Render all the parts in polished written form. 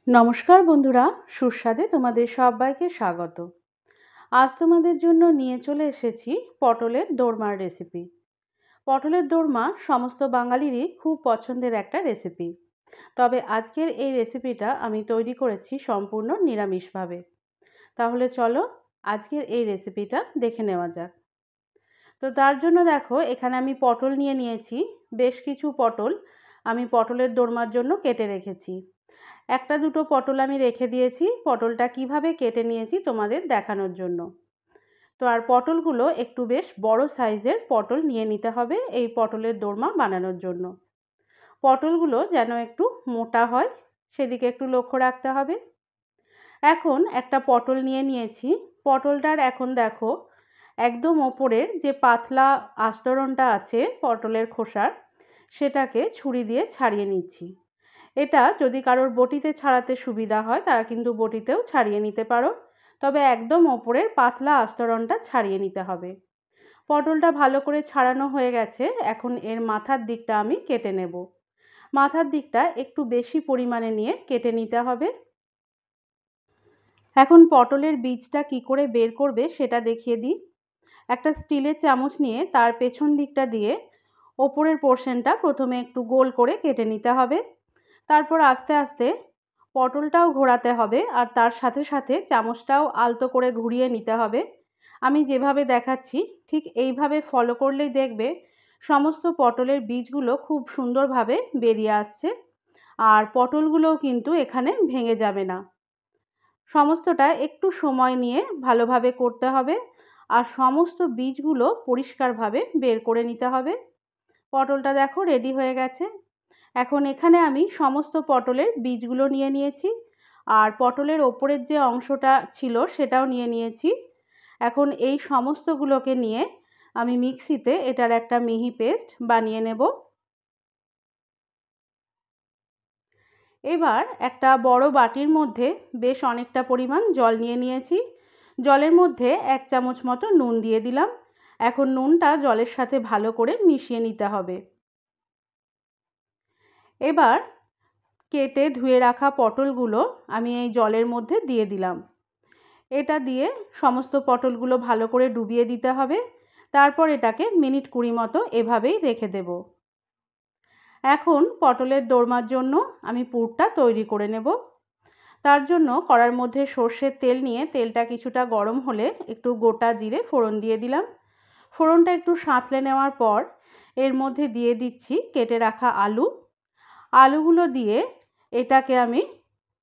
নমস্কার বন্ধুরা, সুস্বাদে তোমাদের সবাইকে স্বাগত। আজ তোমাদের জন্য নিয়ে চলে এসেছি পটলের দোরমার রেসিপি। পটলের দোরমা সমস্ত বাঙালিরই খুব পছন্দের একটা রেসিপি। তবে আজকের এই রেসিপিটা আমি তৈরি করেছি সম্পূর্ণ নিরামিষভাবে। তাহলে চলো আজকের এই রেসিপিটা দেখে নেওয়া যাক। তো তার জন্য দেখো, এখানে আমি পটল নিয়ে নিয়েছি। বেশ কিছু পটল আমি পটলের দোরমার জন্য কেটে রেখেছি। একটা দুটো পটল আমি রেখে দিয়েছি পটলটা কিভাবে কেটে নিয়েছি তোমাদের দেখানোর জন্য। তো আর পটলগুলো একটু বেশ বড় সাইজের পটল নিয়ে নিতে হবে এই পটলের দোরমা বানানোর জন্য। পটলগুলো যেন একটু মোটা হয় সেদিকে একটু লক্ষ্য রাখতে হবে। এখন একটা পটল নিয়ে নিয়েছি। পটলটার এখন দেখো একদম ওপরের যে পাতলা আস্তরণটা আছে পটলের খোসার, সেটাকে ছুরি দিয়ে ছাড়িয়ে নিচ্ছি। এটা যদি কারোর বটিতে ছাড়াতে সুবিধা হয় তারা কিন্তু বটিতেও ছাড়িয়ে নিতে পারো, তবে একদম ওপরের পাতলা আস্তরণটা ছাড়িয়ে নিতে হবে। পটলটা ভালো করে ছাড়ানো হয়ে গেছে। এখন এর মাথার দিকটা আমি কেটে নেব। মাথার দিকটা একটু বেশি পরিমাণে নিয়ে কেটে নিতে হবে। এখন পটলের বীজটা কি করে বের করবে সেটা দেখিয়ে দিই। একটা স্টিলের চামচ নিয়ে তার পেছন দিকটা দিয়ে ওপরের পোর্শনটা প্রথমে একটু গোল করে কেটে নিতে হবে। তারপর আস্তে আস্তে পটলটাও ঘোরাতে হবে আর তার সাথে সাথে চামচটাও আলতো করে ঘুরিয়ে নিতে হবে। আমি যেভাবে দেখাচ্ছি ঠিক এইভাবে ফলো করলেই দেখবে সমস্ত পটলের বীজগুলো খুব সুন্দরভাবে বেরিয়ে আসছে, আর পটলগুলোও কিন্তু এখানে ভেঙে যাবে না। সমস্তটা একটু সময় নিয়ে ভালোভাবে করতে হবে আর সমস্ত বীজগুলো পরিষ্কারভাবে বের করে নিতে হবে। পটলটা দেখো রেডি হয়ে গেছে। এখন এখানে আমি সমস্ত পটলের বীজগুলো নিয়ে নিয়েছি আর পটলের ওপরের যে অংশটা ছিল সেটাও নিয়ে নিয়েছি। এখন এই সমস্তগুলোকে নিয়ে আমি মিক্সিতে এটার একটা মিহি পেস্ট বানিয়ে নেব। এবার একটা বড় বাটির মধ্যে বেশ অনেকটা পরিমাণ জল নিয়ে নিয়েছি। জলের মধ্যে 1 চামচ মতো নুন দিয়ে দিলাম। এখন নুনটা জলের সাথে ভালো করে মিশিয়ে নিতে হবে। এবার কেটে ধুয়ে রাখা পটলগুলো আমি এই জলের মধ্যে দিয়ে দিলাম। এটা দিয়ে সমস্ত পটলগুলো ভালো করে ডুবিয়ে দিতে হবে। তারপর এটাকে মিনিট 20 মতো এভাবেই রেখে দেব। এখন পটলের দোরমার জন্য আমি পুরটা তৈরি করে নেব। তার জন্য কড়ার মধ্যে সর্ষের তেল নিয়ে তেলটা কিছুটা গরম হলে একটু গোটা জিরে ফোড়ন দিয়ে দিলাম। ফোড়নটা একটু সাঁতলে নেওয়ার পর এর মধ্যে দিয়ে দিচ্ছি কেটে রাখা আলু। আলুগুলো দিয়ে এটাকে আমি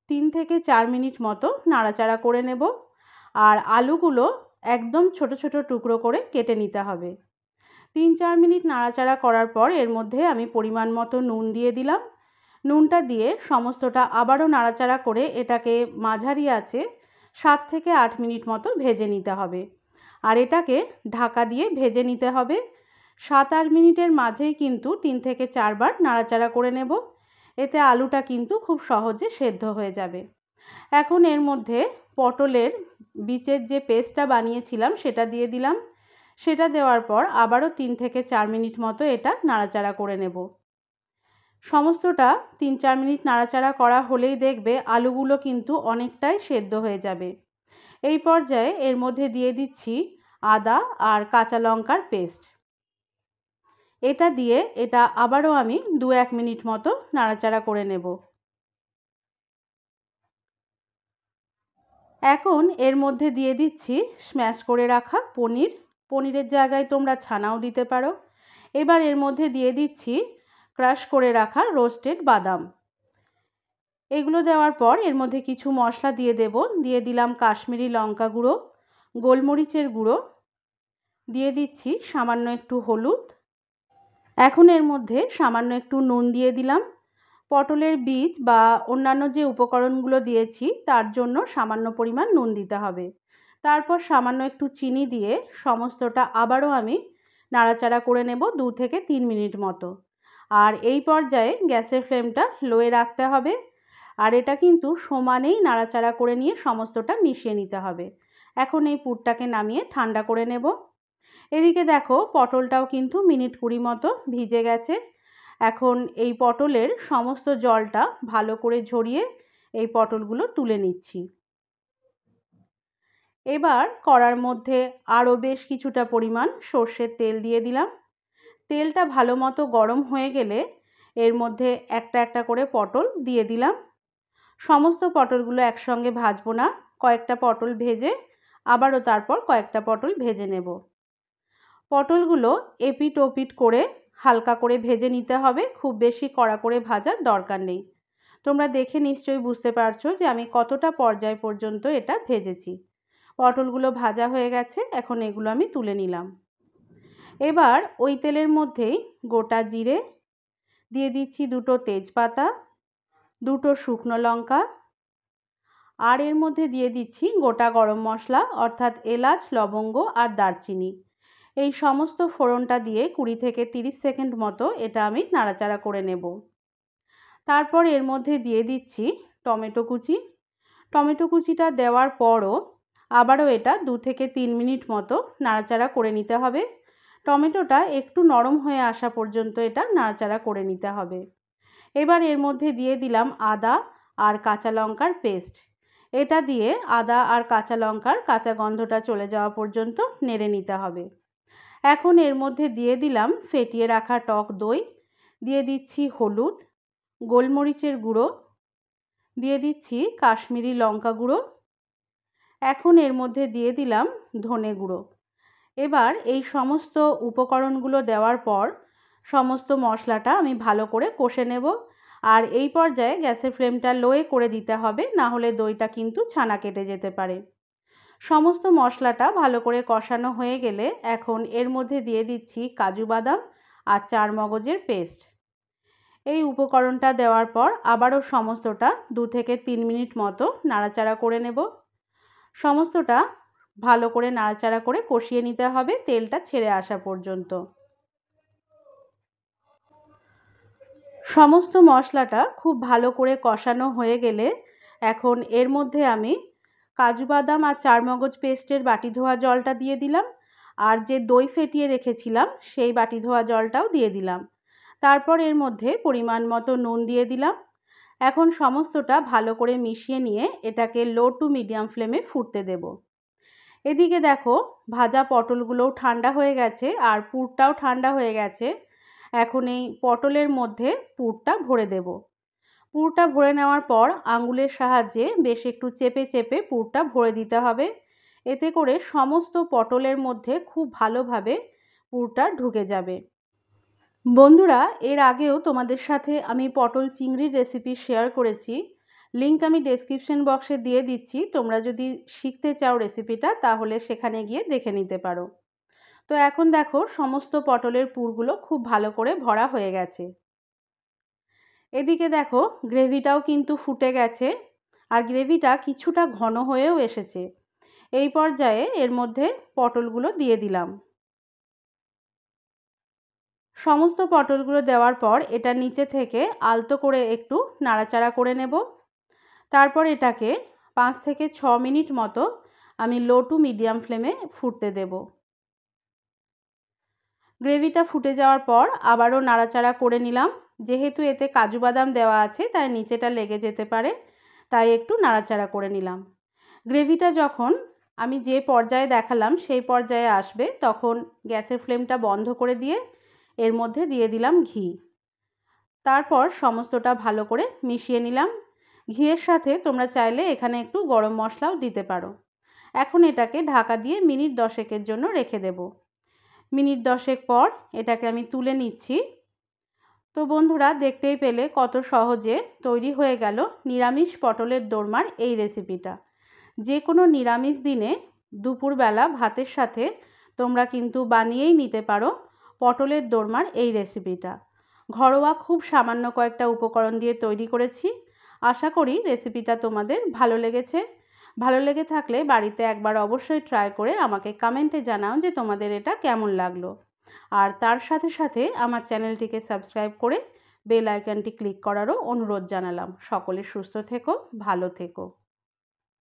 3 থেকে 4 মিনিট মতো নাড়াচাড়া করে নেব। আর আলুগুলো একদম ছোট ছোট টুকরো করে কেটে নিতে হবে। 3-4 মিনিট নাড়াচাড়া করার পর এর মধ্যে আমি পরিমাণ মতো নুন দিয়ে দিলাম। নুনটা দিয়ে সমস্তটা আবারও নাড়াচাড়া করে এটাকে মাঝারি আঁচে 7 থেকে 8 মিনিট মতো ভেজে নিতে হবে। আর এটাকে ঢাকা দিয়ে ভেজে নিতে হবে। 7-8 মিনিটের মাঝেই কিন্তু 3 থেকে 4 বার নাড়াচাড়া করে নেব। এতে আলুটা কিন্তু খুব সহজে সেদ্ধ হয়ে যাবে। এখন এর মধ্যে পটলের বীজের যে পেস্টটা বানিয়েছিলাম সেটা দিয়ে দিলাম। সেটা দেওয়ার পর আবারও 3 থেকে 4 মিনিট মতো এটা নাড়াচাড়া করে নেব। সমস্তটা 3-4 মিনিট নাড়াচাড়া করা হলেই দেখবে আলুগুলো কিন্তু অনেকটাই সেদ্ধ হয়ে যাবে। এই পর্যায়ে এর মধ্যে দিয়ে দিচ্ছি আদা আর কাঁচা লঙ্কার পেস্ট। এটা দিয়ে এটা আবারও আমি 2-1 মিনিট মতো নাড়াচাড়া করে নেব। এখন এর মধ্যে দিয়ে দিচ্ছি স্ম্যাশ করে রাখা পনির। পনিরের জায়গায় তোমরা ছানাও দিতে পারো। এবার এর মধ্যে দিয়ে দিচ্ছি ক্রাশ করে রাখা রোস্টেড বাদাম। এগুলো দেওয়ার পর এর মধ্যে কিছু মশলা দিয়ে দেব। দিয়ে দিলাম কাশ্মীরি লঙ্কা গুঁড়ো, গোলমরিচের গুঁড়ো, দিয়ে দিচ্ছি সামান্য একটু হলুদ। এখন এর মধ্যে সামান্য একটু নুন দিয়ে দিলাম। পটলের বীজ বা অন্যান্য যে উপকরণগুলো দিয়েছি তার জন্য সামান্য পরিমাণ নুন দিতে হবে। তারপর সামান্য একটু চিনি দিয়ে সমস্তটা আবারও আমি নাড়াচাড়া করে নেব 2 থেকে 3 মিনিট মতো। আর এই পর্যায়ে গ্যাসের ফ্লেমটা লোয়ে রাখতে হবে। আর এটা কিন্তু সমানেই নাড়াচাড়া করে নিয়ে সমস্তটা মিশিয়ে নিতে হবে। এখন এই পুরটাকে নামিয়ে ঠান্ডা করে নেব। এদিকে দেখো পটলটাও কিন্তু মিনিট 20 মতো ভিজে গেছে। এখন এই পটলের সমস্ত জলটা ভালো করে ঝরিয়ে এই পটলগুলো তুলে নিচ্ছি। এবার কড়ার মধ্যে আরও বেশ কিছুটা পরিমাণ সর্ষের তেল দিয়ে দিলাম। তেলটা ভালো মতো গরম হয়ে গেলে এর মধ্যে একটা একটা করে পটল দিয়ে দিলাম। সমস্ত পটলগুলো একসঙ্গে ভাজবো না, কয়েকটা পটল ভেজে আবারও তারপর কয়েকটা পটল ভেজে নেব। পটলগুলো এপিট ওপিট করে হালকা করে ভেজে নিতে হবে, খুব বেশি কড়া করে ভাজার দরকার নেই। তোমরা দেখে নিশ্চয়ই বুঝতে পারছো যে আমি কতটা পর্যায় পর্যন্ত এটা ভেজেছি। পটলগুলো ভাজা হয়ে গেছে, এখন এগুলো আমি তুলে নিলাম। এবার ওই তেলের মধ্যেই গোটা জিরে দিয়ে দিচ্ছি, দুটো তেজপাতা, দুটো শুকনো লঙ্কা, আর এর মধ্যে দিয়ে দিচ্ছি গোটা গরম মশলা অর্থাৎ এলাচ, লবঙ্গ আর দারচিনি। এই সমস্ত ফোড়নটা দিয়ে 20 থেকে 30 সেকেন্ড মতো এটা আমি নাড়াচাড়া করে নেব। তারপর এর মধ্যে দিয়ে দিচ্ছি টমেটো কুচি। টমেটো কুচিটা দেওয়ার পরও আবারও এটা 2 থেকে 3 মিনিট মতো নাড়াচাড়া করে নিতে হবে। টমেটোটা একটু নরম হয়ে আসা পর্যন্ত এটা নাড়াচাড়া করে নিতে হবে। এবার এর মধ্যে দিয়ে দিলাম আদা আর কাঁচা লঙ্কার পেস্ট। এটা দিয়ে আদা আর কাঁচা লঙ্কার কাঁচা গন্ধটা চলে যাওয়া পর্যন্ত নেড়ে নিতে হবে। এখন এর মধ্যে দিয়ে দিলাম ফেটিয়ে রাখা টক দই, দিয়ে দিচ্ছি হলুদ, গোলমরিচের গুঁড়ো, দিয়ে দিচ্ছি কাশ্মীরি লঙ্কা গুঁড়ো, এখন এর মধ্যে দিয়ে দিলাম ধনে গুঁড়ো। এবার এই সমস্ত উপকরণগুলো দেওয়ার পর সমস্ত মশলাটা আমি ভালো করে কষে নেব। আর এই পর্যায়ে গ্যাসের ফ্লেমটা লোয়ে করে দিতে হবে, না হলে দইটা কিন্তু ছানা কেটে যেতে পারে। সমস্ত মশলাটা ভালো করে কষানো হয়ে গেলে এখন এর মধ্যে দিয়ে দিচ্ছি কাজু বাদাম আর চারমগজের পেস্ট। এই উপকরণটা দেওয়ার পর আবারও সমস্তটা 2 থেকে 3 মিনিট মতো নাড়াচাড়া করে নেব। সমস্তটা ভালো করে নাড়াচাড়া করে কষিয়ে নিতে হবে তেলটা ছেড়ে আসা পর্যন্ত। সমস্ত মশলাটা খুব ভালো করে কষানো হয়ে গেলে এখন এর মধ্যে আমি কাজু বাদাম আর চারমগজ পেস্টের বাটি ধোয়া জলটা দিয়ে দিলাম, আর যে দই ফেটিয়ে রেখেছিলাম সেই বাটি ধোয়া জলটাও দিয়ে দিলাম। তারপর এর মধ্যে পরিমাণ মতো নুন দিয়ে দিলাম। এখন সমস্তটা ভালো করে মিশিয়ে নিয়ে এটাকে লো টু মিডিয়াম ফ্লেমে ফুটতে দেব। এদিকে দেখো ভাজা পটলগুলোও ঠান্ডা হয়ে গেছে আর পুরটাও ঠান্ডা হয়ে গেছে। এখন এই পটলের মধ্যে পুরটা ভরে দেব। পুরটা ভরে নেওয়ার পর আঙুলের সাহায্যে বেশ একটু চেপে চেপে পুরটা ভরে দিতে হবে। এতে করে সমস্ত পটলের মধ্যে খুব ভালোভাবে পুরটা ঢুকে যাবে। বন্ধুরা, এর আগেও তোমাদের সাথে আমি পটল চিংড়ির রেসিপি শেয়ার করেছি, লিংক আমি ডেসক্রিপশন বক্সে দিয়ে দিচ্ছি। তোমরা যদি শিখতে চাও রেসিপিটা তাহলে সেখানে গিয়ে দেখে নিতে পারো। তো এখন দেখো সমস্ত পটলের পুরগুলো খুব ভালো করে ভরা হয়ে গেছে। এদিকে দেখো গ্রেভিটাও কিন্তু ফুটে গেছে আর গ্রেভিটা কিছুটা ঘন হয়েও এসেছে। এই পর্যায়ে এর মধ্যে পটলগুলো দিয়ে দিলাম। সমস্ত পটলগুলো দেওয়ার পর এটা নিচে থেকে আলতো করে একটু নাড়াচাড়া করে নেব। তারপর এটাকে 5 থেকে 6 মিনিট মতো আমি লো টু মিডিয়াম ফ্লেমে ফুটতে দেব। গ্রেভিটা ফুটে যাওয়ার পর আবারও নাড়াচাড়া করে নিলাম। যেহেতু এতে কাজু বাদাম দেওয়া আছে তাই নিচেটা লেগে যেতে পারে, তাই একটু নাড়াচাড়া করে নিলাম। গ্রেভিটা যখন আমি যে পর্যায়ে দেখালাম সেই পর্যায়ে আসবে তখন গ্যাসের ফ্লেমটা বন্ধ করে দিয়ে এর মধ্যে দিয়ে দিলাম ঘি। তারপর সমস্তটা ভালো করে মিশিয়ে নিলাম। ঘিয়ের সাথে তোমরা চাইলে এখানে একটু গরম মশলাও দিতে পারো। এখন এটাকে ঢাকা দিয়ে মিনিট 10 জন্য রেখে দেব। মিনিট 10 পর এটাকে আমি তুলে নিচ্ছি। তো বন্ধুরা, দেখতেই পেলে কত সহজে তৈরি হয়ে গেল নিরামিষ পটলের দোরমার এই রেসিপিটা। যে কোনো নিরামিষ দিনে দুপুরবেলা ভাতের সাথে তোমরা কিন্তু বানিয়েই নিতে পারো পটলের দোরমার এই রেসিপিটা। ঘরোয়া খুব সামান্য কয়েকটা উপকরণ দিয়ে তৈরি করেছি। আশা করি রেসিপিটা তোমাদের ভালো লেগেছে। ভালো লেগে থাকলে বাড়িতে একবার অবশ্যই ট্রাই করে আমাকে কমেন্টে জানাও যে তোমাদের এটা কেমন লাগলো। আর তার সাথে সাথে আমার চ্যানেলটিকে সাবস্ক্রাইব করে বেল আইকনটি ক্লিক করারও অনুরোধ জানালাম। সকলে সুস্থ থেকো, ভালো থেকো।